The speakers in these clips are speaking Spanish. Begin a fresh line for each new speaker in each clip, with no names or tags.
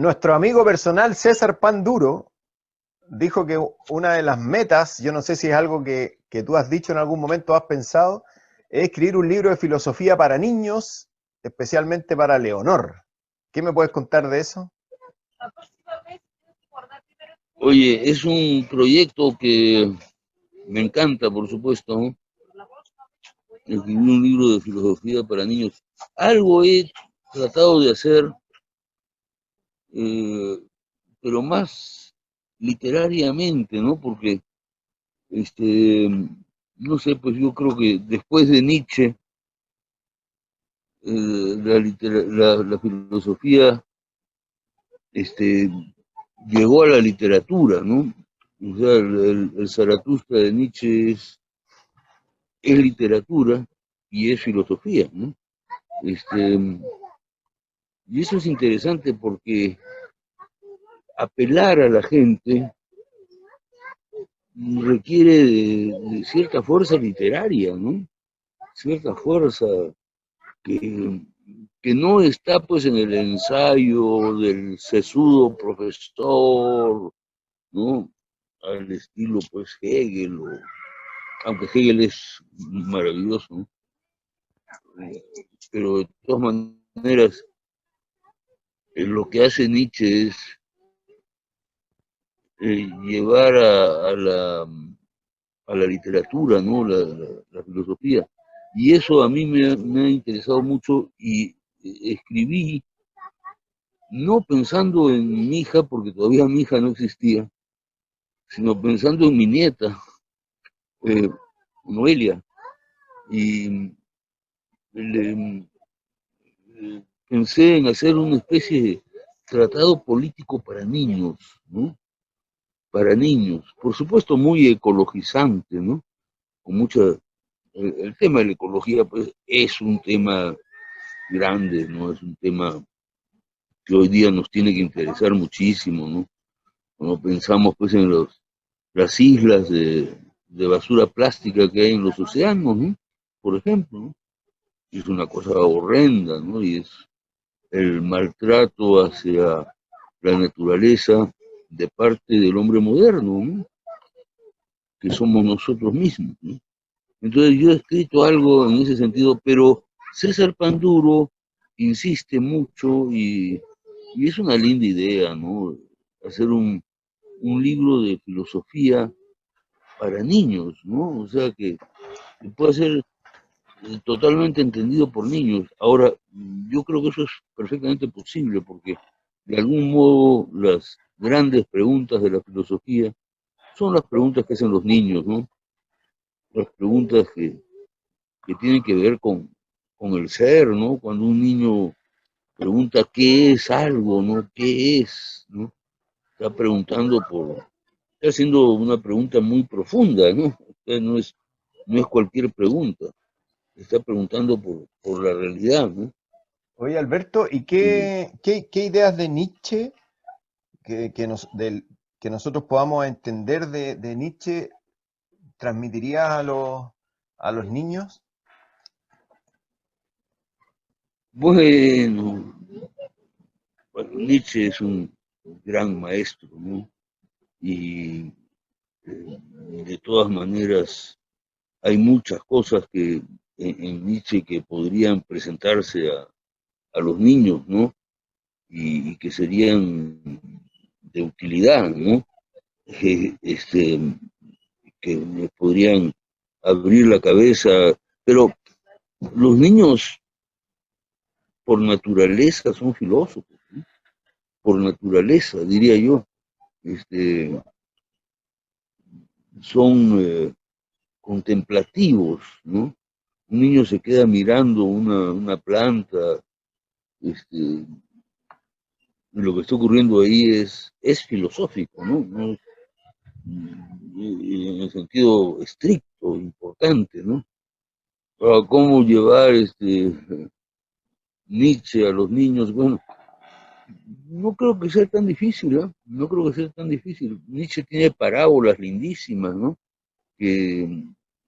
Nuestro amigo personal César Panduro dijo que una de las metas, yo no sé si es algo que tú has dicho en algún momento, has pensado, es escribir un libro de filosofía para niños, especialmente para Leonor. ¿Qué me puedes contar de eso?
Oye, es un proyecto que me encanta, por supuesto, ¿no? Escribir un libro de filosofía para niños. Algo he tratado de hacer, eh, pero más literariamente, ¿no? Porque, este, no sé, pues yo creo que después de Nietzsche, la filosofía, este, llegó a la literatura, ¿no? O sea, el Zaratustra de Nietzsche es literatura y es filosofía, ¿no? Este, y eso es interesante porque apelar a la gente requiere de cierta fuerza literaria, ¿no? Cierta fuerza que, que no está pues en el ensayo del sesudo profesor, ¿no? Al estilo pues Hegel, aunque Hegel es maravilloso, ¿no? Pero de todas maneras, lo que hace Nietzsche es llevar a la literatura, ¿no? La filosofía. Y eso a mí me ha interesado mucho y escribí, no pensando en mi hija, porque todavía mi hija no existía, sino pensando en mi nieta, eh, Noelia. Y le, pensé en hacer una especie de tratado político para niños, ¿no? Para niños, por supuesto muy ecologizante, ¿no? Con mucha, el tema de la ecología pues es un tema grande, ¿no? Es un tema que hoy día nos tiene que interesar muchísimo, ¿no? Cuando pensamos pues en las islas de basura plástica que hay en los océanos, ¿no? Por ejemplo, ¿no? Es una cosa horrenda, ¿no? Y es el maltrato hacia la naturaleza de parte del hombre moderno, ¿no? Que somos nosotros mismos, ¿no? Entonces yo he escrito algo en ese sentido, pero César Panduro insiste mucho y es una linda idea, ¿no? Hacer un libro de filosofía para niños, ¿no? O sea, que pueda ser totalmente entendido por niños. Ahora, yo creo que eso es perfectamente posible, porque de algún modo las grandes preguntas de la filosofía son las preguntas que hacen los niños, ¿no? Las preguntas que tienen que ver con el ser, ¿no? Cuando un niño pregunta qué es algo, ¿no? ¿Qué es? ¿No? Está preguntando está haciendo una pregunta muy profunda, ¿no? No es cualquier pregunta, está preguntando por la realidad, ¿no?
Oye, Alberto, ¿y
Y,
qué ideas de Nietzsche que nosotros podamos entender de Nietzsche transmitirías a los niños?
bueno, bueno, Nietzsche es un gran maestro, ¿no? Y de todas maneras hay muchas cosas que en Nietzsche que podrían presentarse a los niños, ¿no? Y que serían de utilidad, ¿no? Este, que les podrían abrir la cabeza, pero los niños por naturaleza son filósofos, ¿no? Por naturaleza, diría yo, este, son contemplativos, ¿no? Un niño se queda mirando una planta, este, lo que está ocurriendo ahí es filosófico, ¿no? No en el sentido estricto, importante, ¿no? Ahora, ¿cómo llevar Nietzsche a los niños? Bueno, no creo que sea tan difícil, ¿eh? No creo que sea tan difícil. Nietzsche tiene parábolas lindísimas, ¿no? Que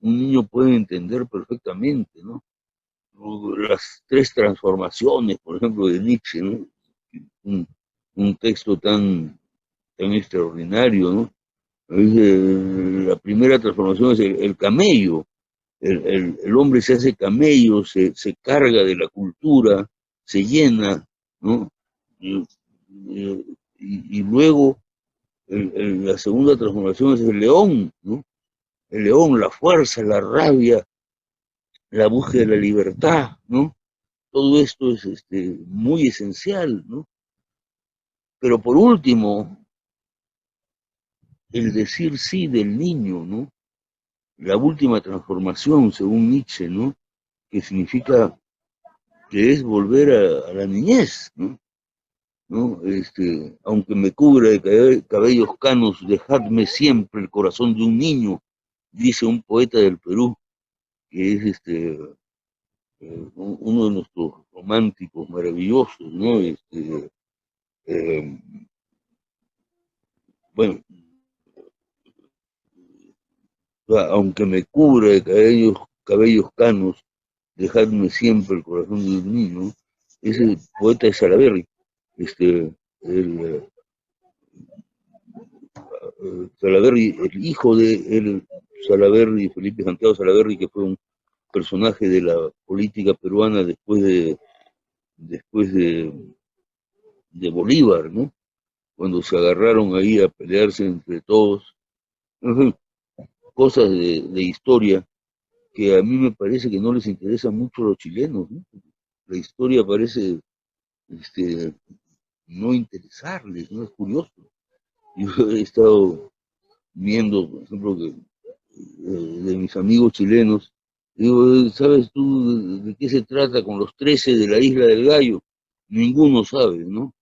un niño puede entender perfectamente, ¿no? Las tres transformaciones, por ejemplo, de Nietzsche, ¿no? Un, un texto tan extraordinario, ¿no? La primera transformación es el camello. El hombre se hace camello, se carga de la cultura, se llena, ¿no? Y, y luego la segunda transformación es el león, ¿no? El león, la fuerza, la rabia, la búsqueda de la libertad, ¿no? Todo esto es muy esencial, ¿no? Pero por último, el decir sí del niño, ¿no? La última transformación, según Nietzsche, ¿no? Que significa que es volver a la niñez, ¿no? ¿No? Aunque me cubra de cabellos canos, dejadme siempre el corazón de un niño, dice un poeta del Perú, que es uno de nuestros románticos maravillosos, ¿no? Eh, bueno, aunque me cubra de cabellos canos, dejadme siempre el corazón de un niño, ese poeta es Salaberry, el, Salaberry, el hijo de Salaberry, Felipe Santiago Salaberry, que fue un personaje de la política peruana después de Bolívar, ¿no? Cuando se agarraron ahí a pelearse entre todos, en fin, cosas de historia que a mí me parece que no les interesa mucho a los chilenos, ¿no? La historia parece no interesarles, ¿no? Es curioso. Yo he estado viendo, por ejemplo, que de mis amigos chilenos, digo, ¿sabes tú de qué se trata con los 13 de la Isla del Gallo? Ninguno sabe, ¿no?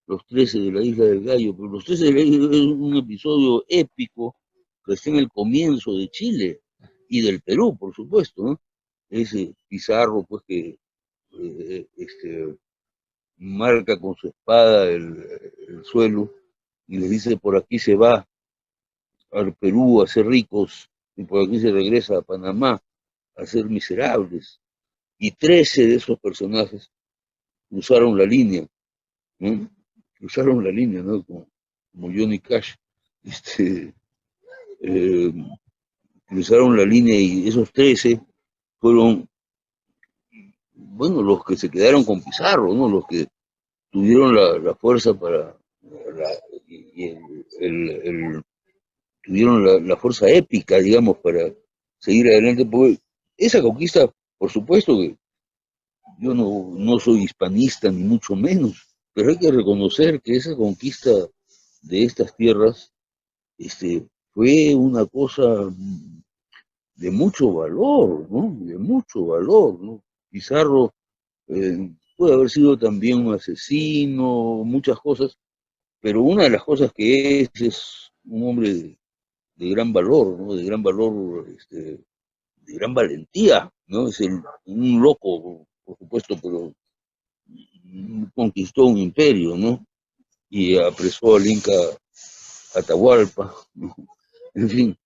Los 13 de la Isla del Gallo, pero los 13 de la Isla es un episodio épico que está en el comienzo de Chile y del Perú, por supuesto, ¿no? Ese Pizarro, pues, que marca con su espada el suelo y le dice, por aquí se va al Perú a ser ricos y por aquí se regresa a Panamá a ser miserables. Y 13 de esos personajes cruzaron la línea, ¿no? Cruzaron la línea, ¿no? Como Johnny Cash. Eh, Cruzaron la línea y esos 13 fueron, bueno, los que se quedaron con Pizarro, ¿no? Los que tuvieron la fuerza para, y tuvieron la fuerza épica, digamos, para seguir adelante. Porque esa conquista, por supuesto que yo no soy hispanista, ni mucho menos, pero hay que reconocer que esa conquista de estas tierras fue una cosa de mucho valor, ¿no? De mucho valor, ¿no? Pizarro puede haber sido también un asesino, muchas cosas, pero una de las cosas que es un hombre de gran valor, ¿no? De gran valor, de gran valentía, ¿no? Un loco, por supuesto, pero conquistó un imperio, ¿no? Y apresó al Inca Atahualpa, ¿no? En fin,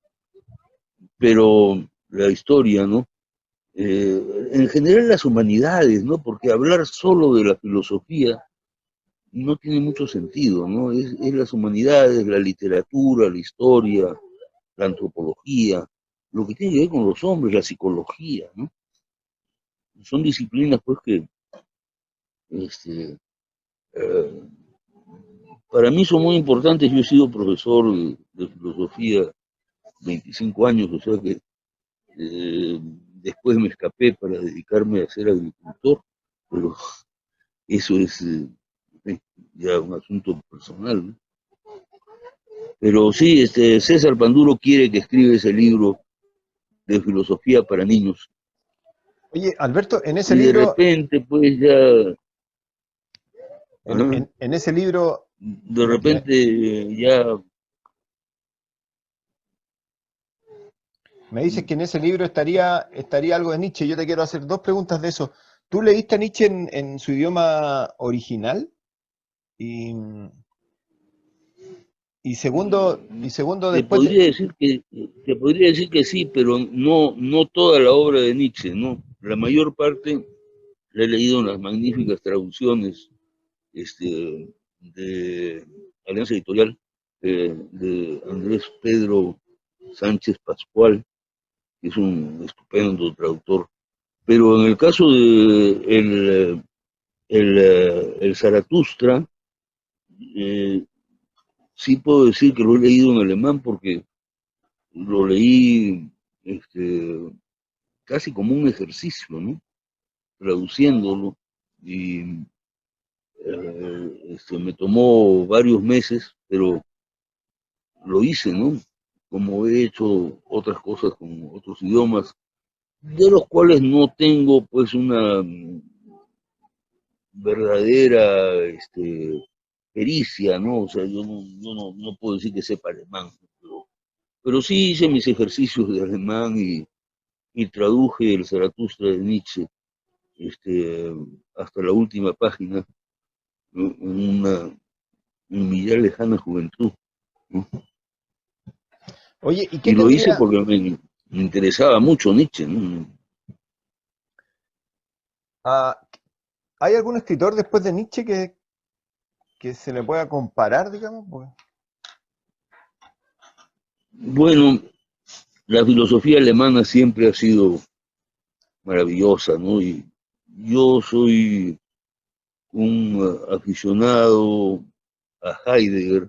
pero la historia, ¿no? En general las humanidades, ¿no? Porque hablar solo de la filosofía no tiene mucho sentido, ¿no? Es las humanidades, la literatura, la historia, la antropología, lo que tiene que ver con los hombres, la psicología, ¿no? Son disciplinas, pues, que eh, para mí son muy importantes. Yo he sido profesor de filosofía 25 años, o sea que después me escapé para dedicarme a ser agricultor, pero eso es ya un asunto personal, ¿no? Pero sí, César Panduro quiere que escriba ese libro de filosofía para niños.
Oye, Alberto,
Y de repente, pues ya, ajá,
en ese libro,
de repente ya.
me dices que en ese libro estaría algo de Nietzsche. Yo te quiero hacer dos preguntas de eso. ¿Tú leíste a Nietzsche en su idioma original? Y, y segundo,
Te
después de...
podría decir que, te podría decir que sí, pero no toda la obra de Nietzsche, no. La mayor parte la he leído en las magníficas traducciones de Alianza Editorial, de Andrés Pedro Sánchez Pascual, que es un estupendo traductor. Pero en el caso de el Zaratustra, sí puedo decir que lo he leído en alemán porque lo leí casi como un ejercicio, ¿no? Traduciéndolo, y me tomó varios meses, pero lo hice, ¿no? Como he hecho otras cosas con otros idiomas, de los cuales no tengo pues una verdadera pericia, ¿no? O sea, yo no puedo decir que sepa alemán, pero sí hice mis ejercicios de alemán y traduje el Zaratustra de Nietzsche hasta la última página, ¿no? En mi ya lejana juventud, ¿no?
Oye, ¿y qué
Y lo hice
tendría?
porque me interesaba mucho Nietzsche, ¿no?
ah, ¿Hay algún escritor después de Nietzsche que se le pueda comparar, digamos?
Bueno, la filosofía alemana siempre ha sido maravillosa, ¿no? Y yo soy un aficionado a Heidegger,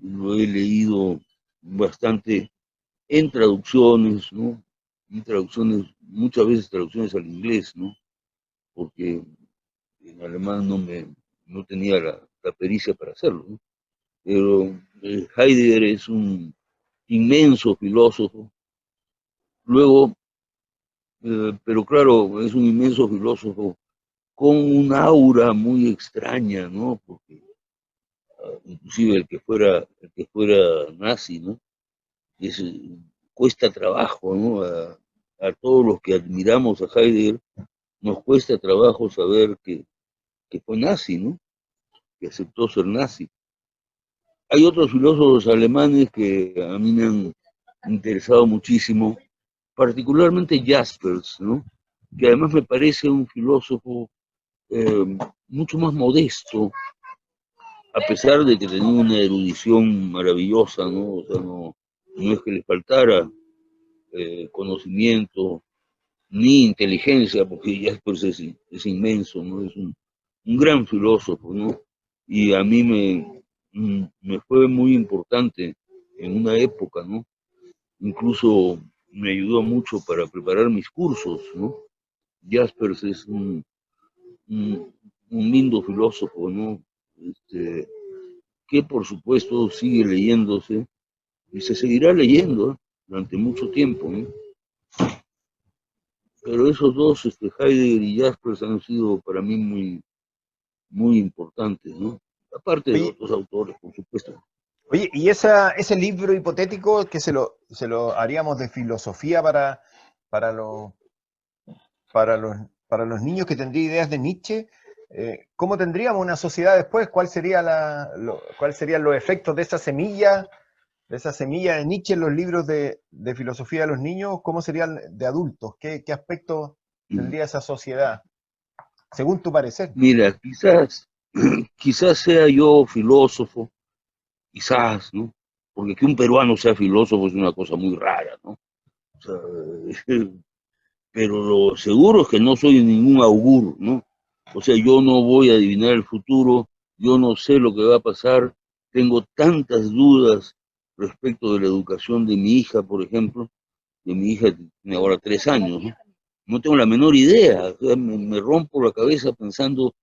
lo he leído bastante en traducciones, ¿no? Y traducciones, muchas veces traducciones al inglés, ¿no? Porque en alemán no tenía la pericia para hacerlo, ¿no? Pero Heidegger es un inmenso filósofo. Luego, pero claro, es un inmenso filósofo con un aura muy extraña, ¿no? Porque inclusive el que fuera nazi, ¿no? Es, cuesta trabajo, ¿no? A todos los que admiramos a Heidegger nos cuesta trabajo saber que fue nazi, ¿no? Que aceptó ser nazi. Hay otros filósofos alemanes que a mí me han interesado muchísimo, particularmente Jaspers, ¿no? Que además me parece un filósofo mucho más modesto, a pesar de que tenía una erudición maravillosa, ¿no? O sea, no es que le faltara conocimiento ni inteligencia, porque Jaspers es inmenso, ¿no? Es un gran filósofo, ¿no? Y a mí me fue muy importante en una época, ¿no? Incluso me ayudó mucho para preparar mis cursos, ¿no? Jaspers es un lindo filósofo, ¿no? Que por supuesto sigue leyéndose y se seguirá leyendo durante mucho tiempo, ¿no? Pero esos dos, Heidegger y Jaspers, han sido para mí muy, muy importantes, ¿no? Aparte de
Oye,
otros autores, por supuesto.
oye, ¿y ese libro hipotético que se lo haríamos de filosofía para los, para los niños que tendría ideas de Nietzsche? ¿Cómo tendríamos una sociedad después? ¿Cuáles serían los efectos de esa semilla de Nietzsche en los libros de filosofía de los niños? ¿Cómo serían de adultos? ¿Qué aspecto tendría esa sociedad, según tu parecer?
Mira, quizás sea yo filósofo, quizás, ¿no? Porque que un peruano sea filósofo es una cosa muy rara, ¿no? O sea, pero lo seguro es que no soy ningún augur, ¿no? O sea, yo no voy a adivinar el futuro, yo no sé lo que va a pasar, tengo tantas dudas respecto de la educación de mi hija, por ejemplo, de mi hija tiene ahora 3 años, ¿no? No tengo la menor idea, o sea, me rompo la cabeza pensando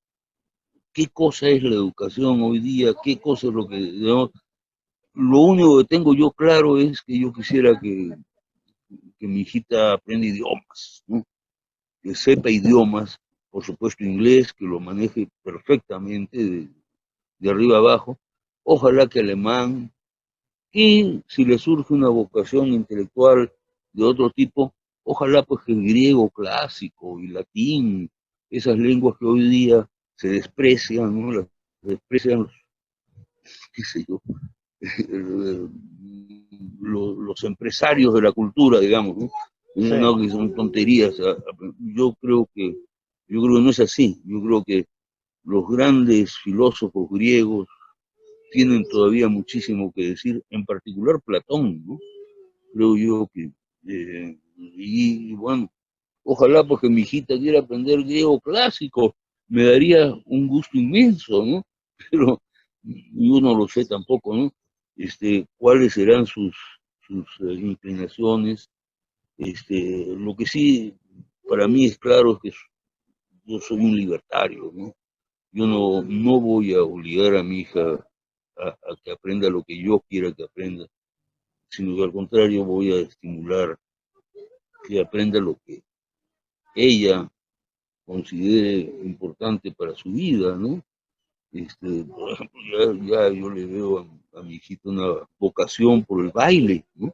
qué cosa es la educación hoy día, qué cosa es lo que, ¿no? Lo único que tengo yo claro es que yo quisiera que mi hijita aprenda idiomas, ¿no? Que sepa idiomas, por supuesto inglés, que lo maneje perfectamente de arriba abajo, ojalá que alemán, y si le surge una vocación intelectual de otro tipo, ojalá pues que el griego clásico y latín, esas lenguas que hoy día se desprecian, ¿no? Las desprecian, qué sé yo, los empresarios de la cultura, digamos, ¿no?
Sí.
No, que son tonterías. Yo creo que no es así. Yo creo que los grandes filósofos griegos tienen todavía muchísimo que decir, en particular Platón, ¿no? Creo yo que, y bueno, ojalá porque mi hijita quiera aprender griego clásico, me daría un gusto inmenso, ¿no? Pero yo no lo sé tampoco, ¿no? Cuáles serán sus inclinaciones. Lo que sí para mí es claro es que yo soy un libertario, ¿no? Yo no voy a obligar a mi hija a que aprenda lo que yo quiera que aprenda, sino que al contrario voy a estimular que aprenda lo que ella considere importante para su vida, ¿no? Por ejemplo, ya yo le veo a mi hijito una vocación por el baile, ¿no?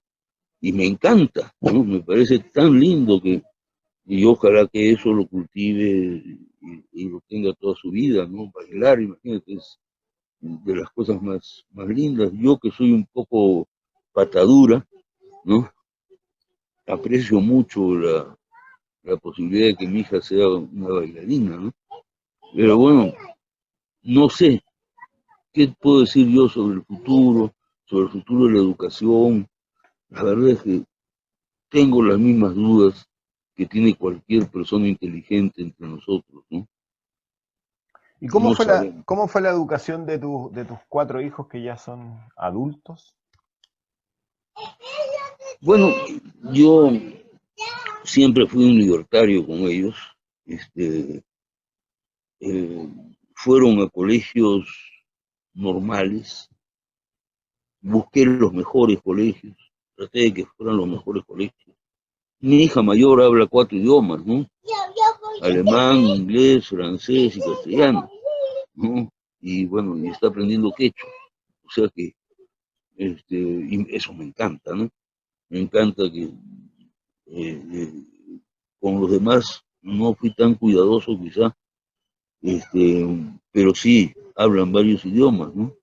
Y me encanta, ¿no? Me parece tan lindo y ojalá que eso lo cultive y lo tenga toda su vida, ¿no? Bailar, imagínate, es de las cosas más lindas. Yo que soy un poco patadura, ¿no? Aprecio mucho la posibilidad de que mi hija sea una bailarina, ¿no? Pero bueno, no sé qué puedo decir yo sobre el futuro de la educación. La verdad es que tengo las mismas dudas que tiene cualquier persona inteligente entre nosotros, ¿no?
¿Y
No sabemos.
cómo fue la educación de tus 4 hijos que ya son adultos?
Bueno, yo siempre fui un libertario con ellos. Eh, Fueron a colegios normales, busqué los mejores colegios, traté de que fueran los mejores colegios. Mi hija mayor habla 4 idiomas, ¿no? Alemán, inglés, francés y castellano, ¿no? Y bueno, y está aprendiendo quechua. O sea que y eso me encanta, ¿no? Me encanta que con los demás no fui tan cuidadoso quizá, pero sí hablan varios idiomas, ¿no?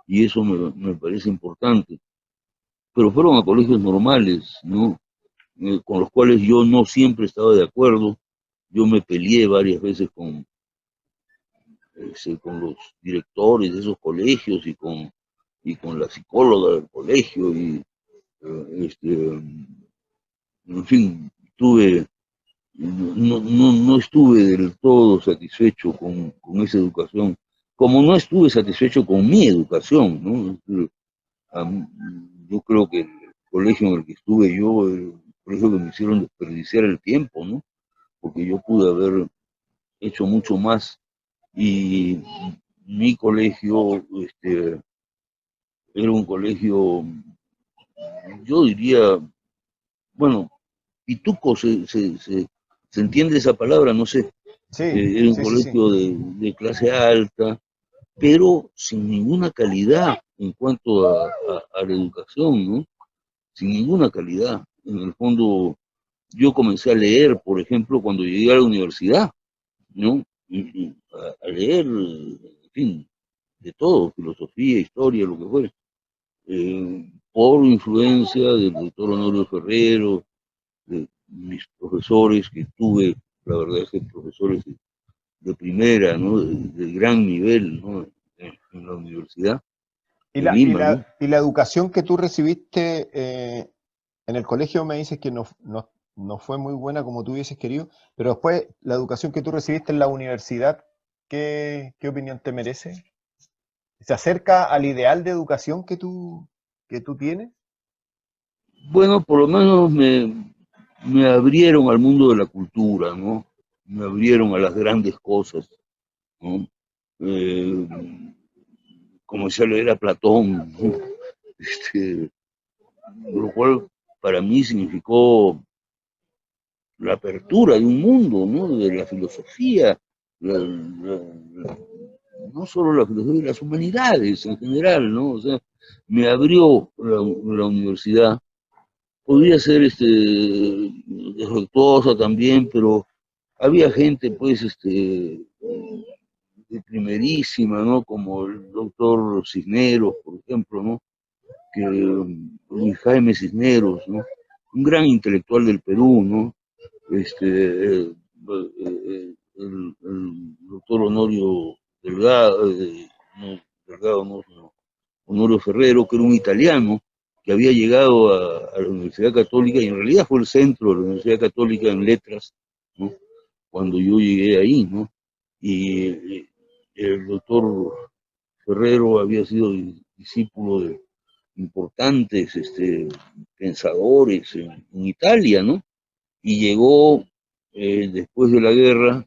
Y eso me parece importante. Pero fueron a colegios normales, ¿no? Con los cuales yo no siempre estaba de acuerdo. Yo me peleé varias veces con los directores de esos colegios y con la psicóloga del colegio en fin, no estuve del todo satisfecho con esa educación, como no estuve satisfecho con mi educación, ¿no? Yo creo que el colegio en el que estuve yo, el colegio que me hicieron desperdiciar el tiempo, ¿no? Porque yo pude haber hecho mucho más. Y mi colegio era un colegio, yo diría, bueno, pituco, se entiende esa palabra, no sé.
Sí,
Era un
sí, sí, sí.
colegio de clase alta, pero sin ninguna calidad en cuanto a la educación, ¿no? Sin ninguna calidad. En el fondo, yo comencé a leer, por ejemplo, cuando llegué a la universidad, ¿no? A leer, en fin, de todo, filosofía, historia, lo que fuera, por influencia del doctor Honorio Ferrero, de mis profesores que tuve, la verdad es que profesores de primera, ¿no? De gran nivel, ¿no? En la Universidad
¿Y
de Lima, ¿no?
y la educación que tú recibiste en el colegio me dices que no fue muy buena como tú hubieses querido, pero después la educación que tú recibiste en la universidad, qué opinión te merece? ¿Se acerca al ideal de educación que tú tienes?
Bueno, por lo menos me abrieron al mundo de la cultura, ¿no? Me abrieron a las grandes cosas, ¿no? Eh, Comencé a leer a Platón, ¿no? Este, lo cual para mí significó la apertura de un mundo, ¿no? De la filosofía, no solo la filosofía, las humanidades en general, ¿no? O sea, me abrió la universidad. Podría ser defectuosa también, pero había gente, pues, de primerísima, ¿no? Como el doctor Cisneros, por ejemplo, ¿no? Luis Jaime Cisneros, ¿no? Un gran intelectual del Perú, ¿no? El doctor Honorio Delgado, no, Delgado no, sino Honorio Ferrero, que era un italiano que había llegado a la Universidad Católica, y en realidad fue el centro de la Universidad Católica en letras, ¿no? Cuando yo llegué ahí, ¿no? Y el doctor Ferrero había sido discípulo de importantes pensadores en Italia, ¿no? Y llegó después de la guerra,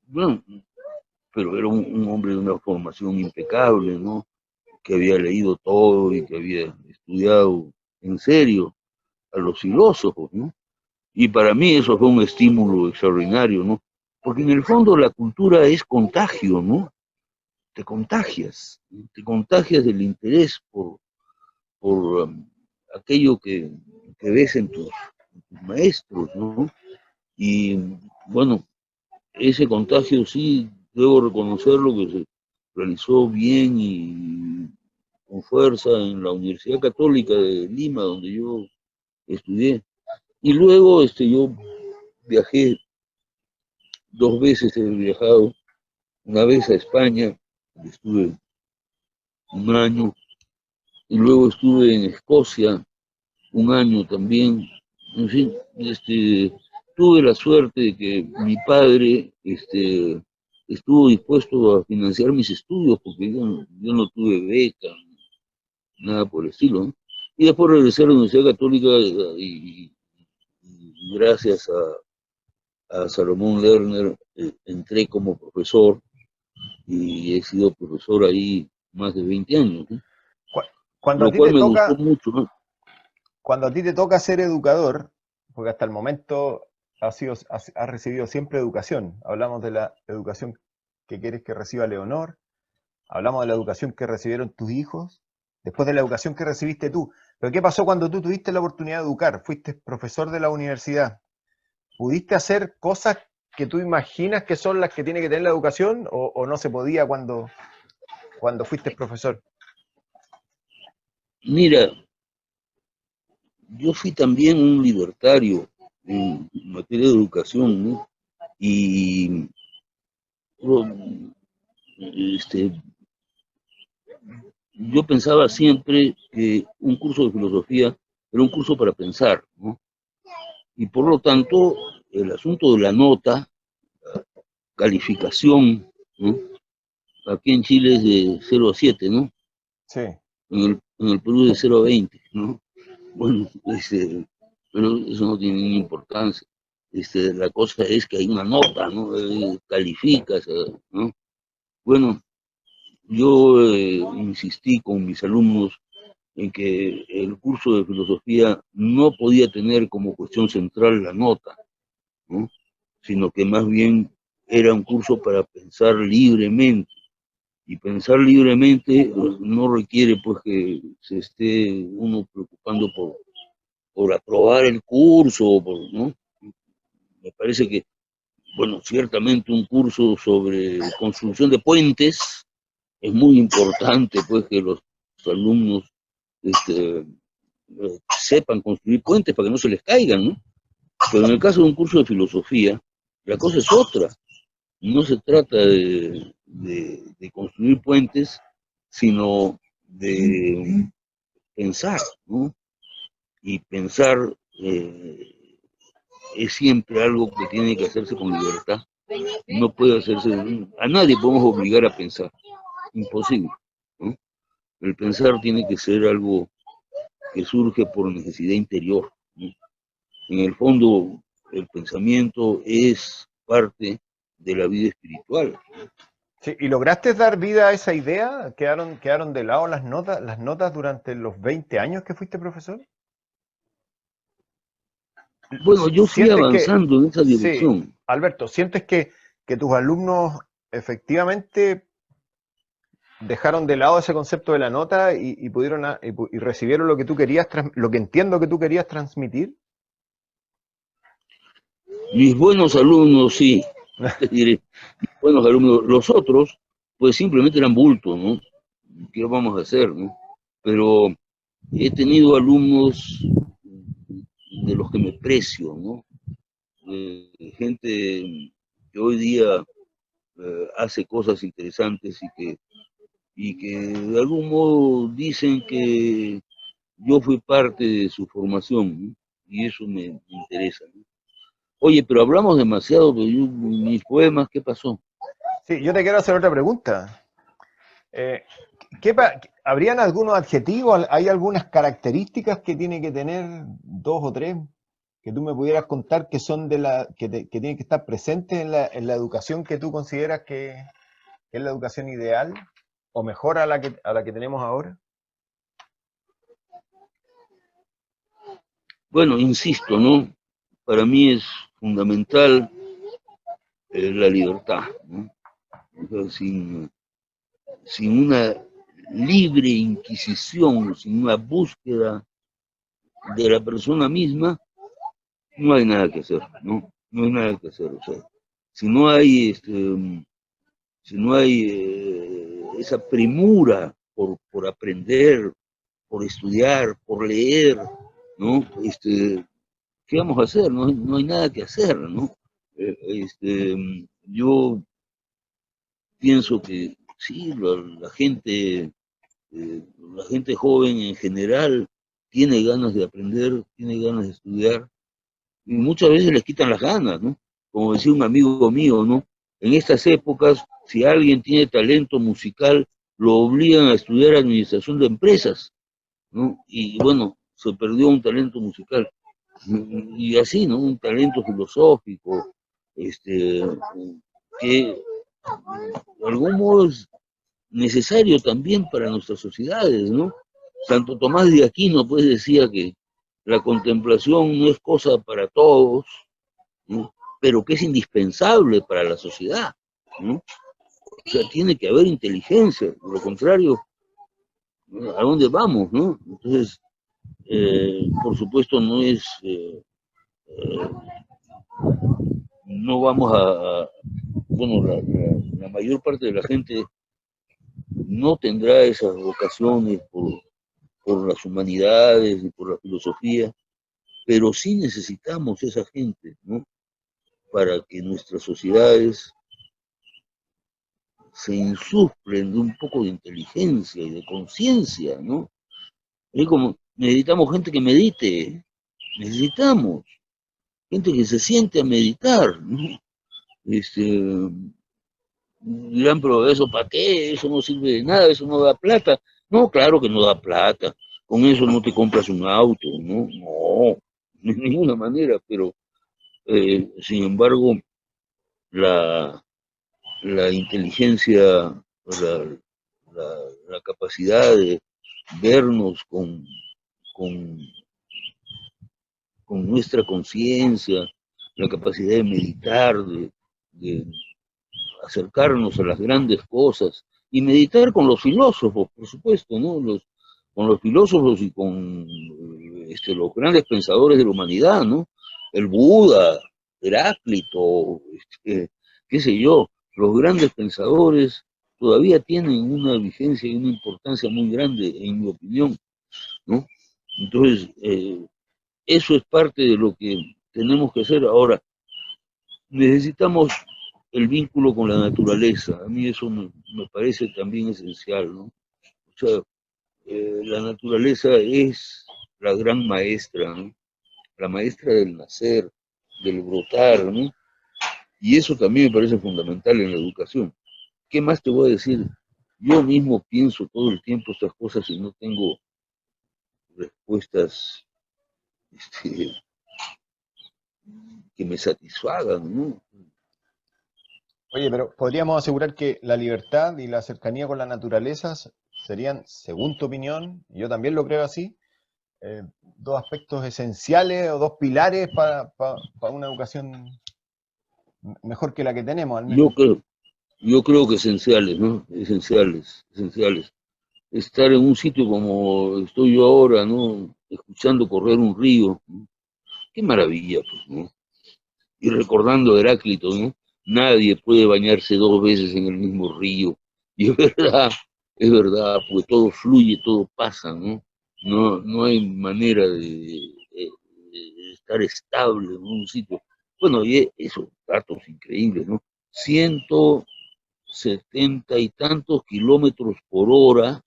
bueno, pero era un hombre de una formación impecable, ¿no? Que había leído todo y que había estudiado en serio a los filósofos, ¿no? Y para mí eso fue un estímulo extraordinario, ¿no? Porque en el fondo la cultura es contagio, ¿no? Te contagias del interés por aquello que ves en tus maestros, ¿no? Y bueno, ese contagio sí, debo reconocerlo que se realizó bien y con fuerza en la Universidad Católica de Lima, donde yo estudié. Y luego yo viajé 2 veces, he viajado, una vez a España, donde estuve un año, y luego estuve en Escocia un año también. En fin, tuve la suerte de que mi padre estuvo dispuesto a financiar mis estudios, porque yo no tuve beca, nada por el estilo, ¿no? Y después regresé a la Universidad Católica y gracias a Salomón Lerner entré como profesor y he sido profesor ahí más de 20 años, ¿no?
Cuando a
Lo
ti
cual
te
me gustó
toca,
mucho, ¿no?
cuando a ti te toca ser educador, porque hasta el momento has recibido siempre educación. Hablamos de la educación que quieres que reciba Leonor, hablamos de la educación que recibieron tus hijos, después de la educación que recibiste tú. Pero ¿qué pasó cuando tú tuviste la oportunidad de educar? Fuiste profesor de la universidad. ¿Pudiste hacer cosas que tú imaginas que son las que tiene que tener la educación o no se podía cuando fuiste profesor?
Mira, yo fui también un libertario en materia de educación, ¿no? Y este, yo pensaba siempre que un curso de filosofía era un curso para pensar, ¿no? Y por lo tanto, el asunto de la nota, calificación, ¿no? Aquí en Chile es de 0 a 7, ¿no?
Sí.
En el Perú es de 0 a 20, ¿no? Bueno, pero eso no tiene ninguna importancia. La cosa es que hay una nota, ¿no? Calificas, ¿no? Bueno, yo insistí con mis alumnos en que el curso de filosofía no podía tener como cuestión central la nota, ¿no? Sino que más bien era un curso para pensar libremente. Y pensar libremente no requiere pues que se esté uno preocupando por aprobar el curso, ¿no? Me parece que, bueno, ciertamente un curso sobre construcción de puentes es muy importante, pues, que los alumnos sepan construir puentes para que no se les caigan, ¿no? Pero en el caso de un curso de filosofía, la cosa es otra. No se trata de construir puentes, sino de pensar, ¿no? Y pensar es siempre algo que tiene que hacerse con libertad. No puede hacerse, a nadie podemos obligar a pensar, imposible, ¿no? El pensar tiene que ser algo que surge por necesidad interior, ¿no? En el fondo, el pensamiento es parte de la vida espiritual.
Sí, ¿y lograste dar vida a esa idea? ¿Quedaron de lado las notas durante los 20 años que fuiste profesor?
Bueno, yo fui
¿Sientes que,
avanzando en esa
sí,
dirección.
Alberto, sientes que tus alumnos efectivamente dejaron de lado ese concepto de la nota y pudieron y recibieron lo que tú querías, lo que entiendo que tú querías transmitir?
Mis buenos alumnos, sí, te diré, mis buenos alumnos, los otros, pues simplemente eran bultos, ¿no? ¿Qué vamos a hacer, no? Pero he tenido alumnos de los que me precio, ¿no? Gente que hoy día hace cosas interesantes y que de algún modo dicen que yo fui parte de su formación, ¿no? Y eso me interesa, ¿no? Oye, pero hablamos demasiado de mis poemas, ¿qué pasó?
Sí, yo te quiero hacer otra pregunta. Eh, ¿Habrían algunos adjetivos, hay algunas características que tiene que tener, dos o tres, que tú me pudieras contar que son que tienen que estar presentes en la educación que tú consideras que es la educación ideal o mejor a la que tenemos ahora?
Bueno, insisto, ¿no? Para mí es fundamental la libertad, ¿no? O sea, sin una libre inquisición, sin una búsqueda de la persona misma, no hay nada que hacer, ¿no? No hay nada que hacer. O sea, si no hay, si no hay esa premura por aprender, por estudiar, por leer, ¿no? ¿Qué vamos a hacer? No, no hay nada que hacer, ¿no? Yo pienso que sí, la gente joven en general tiene ganas de aprender, tiene ganas de estudiar, y muchas veces les quitan las ganas, ¿no? Como decía un amigo mío, ¿no? En estas épocas, si alguien tiene talento musical, lo obligan a estudiar administración de empresas, ¿no? Y bueno, se perdió un talento musical. Y así, ¿no? Un talento filosófico, que de algún modo es necesario también para nuestras sociedades, ¿no? Santo Tomás de Aquino, pues, decía que la contemplación no es cosa para todos, ¿no? Pero que es indispensable para la sociedad, ¿no? O sea, tiene que haber inteligencia, de lo contrario, ¿no? ¿A dónde vamos, no? Entonces, por supuesto, no vamos bueno, la mayor parte de la gente no tendrá esas vocaciones por las humanidades y por la filosofía, pero sí necesitamos esa gente, ¿no? Para que nuestras sociedades se insuflen de un poco de inteligencia y de conciencia, ¿no? Es como, necesitamos gente que medite, necesitamos gente que se siente a meditar, ¿no? Este, Dirán, pero eso para qué, eso no sirve de nada, eso no da plata. No, claro que no da plata, con eso no te compras un auto, ¿no? No, de ninguna manera, pero sin embargo, la, la inteligencia, la capacidad de vernos con, con nuestra conciencia, la capacidad de meditar, de acercarnos a las grandes cosas y meditar con los filósofos, por supuesto, ¿no? Con los filósofos y con los grandes pensadores de la humanidad, ¿no? El Buda, Heráclito, qué sé yo, los grandes pensadores todavía tienen una vigencia y una importancia muy grande, en mi opinión, ¿no? Entonces, eso es parte de lo que tenemos que hacer ahora. Necesitamos el vínculo con la naturaleza. A mí eso me parece también esencial, ¿no? O sea, la naturaleza es la gran maestra, ¿no? La maestra del nacer, del brotar, ¿no? Y eso también me parece fundamental en la educación. ¿Qué más te voy a decir? Yo mismo pienso todo el tiempo estas cosas y no tengo respuestas este, que me satisfagan, ¿no?
Oye, pero podríamos asegurar que la libertad y la cercanía con la naturaleza serían, según tu opinión, y yo también lo creo así, dos aspectos esenciales o dos pilares para una educación mejor que la que tenemos, al
Yo
menos.
creo, yo creo que esenciales, ¿no? Esenciales, esenciales. Estar en un sitio como estoy yo ahora, ¿no? Escuchando correr un río, ¿no? Qué maravilla, pues, ¿no? Y recordando a Heráclito, ¿no? Nadie puede bañarse dos veces en el mismo río. Y es verdad, porque todo fluye, todo pasa, ¿no? No, no hay manera de estar estable en un sitio. Bueno, y eso, datos increíbles, ¿no? 70 y tantos kilómetros por hora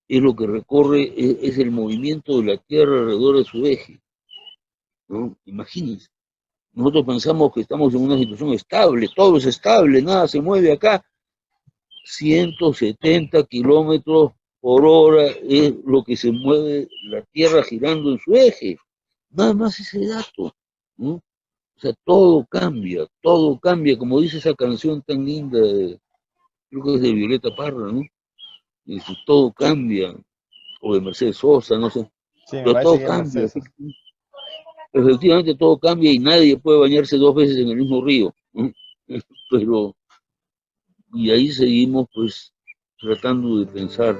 es lo que recorre, es el movimiento de la Tierra alrededor de su eje, ¿no? Imagínense. Nosotros pensamos que estamos en una situación estable, todo es estable, nada se mueve acá. 170 kilómetros por hora es lo que se mueve la Tierra girando en su eje. Nada más ese dato, ¿no? O sea, todo cambia, como dice esa canción tan linda, creo que es de Violeta Parra, ¿no? Dice, todo cambia, o de Mercedes Sosa, no sé,
Sí, me
pero
parece
todo
que es
cambia,
Mercedes.
¿sí? Efectivamente todo cambia y nadie puede bañarse 2 veces en el mismo río, ¿no? Pero, y ahí seguimos pues tratando de pensar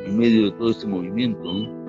en medio de todo este movimiento, ¿no?